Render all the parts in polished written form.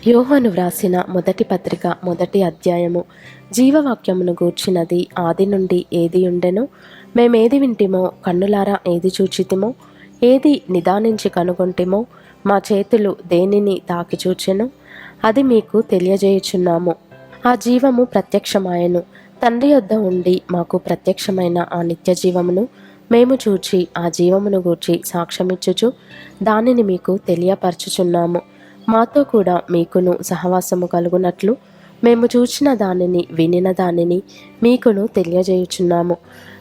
యోహాను వ్రాసిన మొదటి పత్రిక మొదటి అధ్యాయము. జీవవాక్యమును గూర్చినది ఆది నుండి ఏది ఉండెనో, మేమేది వింటిమో, కన్నులారా ఏది చూచితిమో, ఏది నిదానించి కనుగొంటిమో, మా చేతులు దేనిని తాకి చూచెనో అది మీకు తెలియజేయుచున్నాము. ఆ జీవము ప్రత్యక్షమాయెను, తండ్రి యొద్ద ఉండి మాకు ప్రత్యక్షమైన ఆ నిత్య జీవమును మేము చూచి ఆ జీవమును గూర్చి సాక్ష్యమిచ్చుచు దానిని మీకు తెలియపరచుచున్నాము. మాతో కూడా మీకును సహవాసము కలుగునట్లు మేము చూచిన దానిని వినిన దానిని మీకును తెలియజేయుచున్నాము.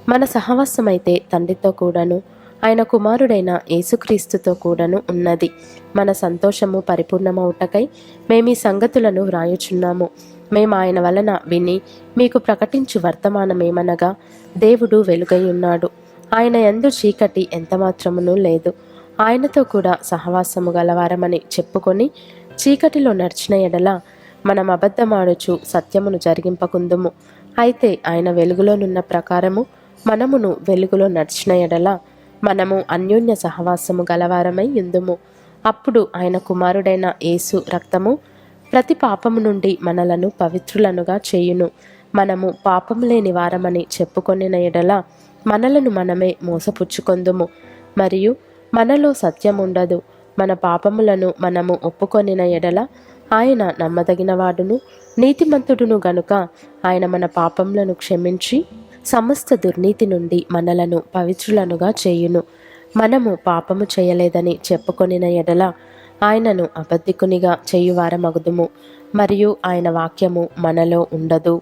మన సహవాసమైతే తండ్రితో కూడాను ఆయన కుమారుడైన యేసుక్రీస్తుతో కూడాను ఉన్నది. మన సంతోషము పరిపూర్ణమవుటకై మేము ఈ సంగతులను వ్రాయుచున్నాము. మేము ఆయన వలన విని మీకు ప్రకటించు వర్తమానమేమనగా, దేవుడు వెలుగై ఉన్నాడు, ఆయన యందు చీకటి ఎంతమాత్రమునూ లేదు. ఆయనతో కూడా సహవాసము గలవారమని చెప్పుకొని చీకటిలో నడిచిన ఎడల మనం అబద్ధమాడుచు సత్యమును జరిగింపకుందుము. అయితే ఆయన వెలుగులోనున్న ప్రకారము మనమును వెలుగులో నడిచిన ఎడల మనము అన్యోన్య సహవాసము గలవారమై యుందుము. అప్పుడు ఆయన కుమారుడైన యేసు రక్తము ప్రతి పాపము నుండి మనలను పవిత్రులనుగా చేయును. మనము పాపము లేని వారమని చెప్పుకొనిన ఎడల మనలను మనమే మోసపుచ్చుకొందుము, మరియు మనలో సత్యముండదు. మన పాపములను మనము ఒప్పుకొనిన ఎడల ఆయన నమ్మదగినవాడును నీతిమంతుడును గనుక ఆయన మన పాపములను క్షమించి సమస్త దుర్నీతి నుండి మనలను పవిత్రులనుగా చేయును. మనము పాపము చేయలేదని చెప్పుకొనిన ఎడల ఆయనను అబద్ధికునిగా చేయువారమగుదుము, మరియు ఆయన వాక్యము మనలో ఉండదు.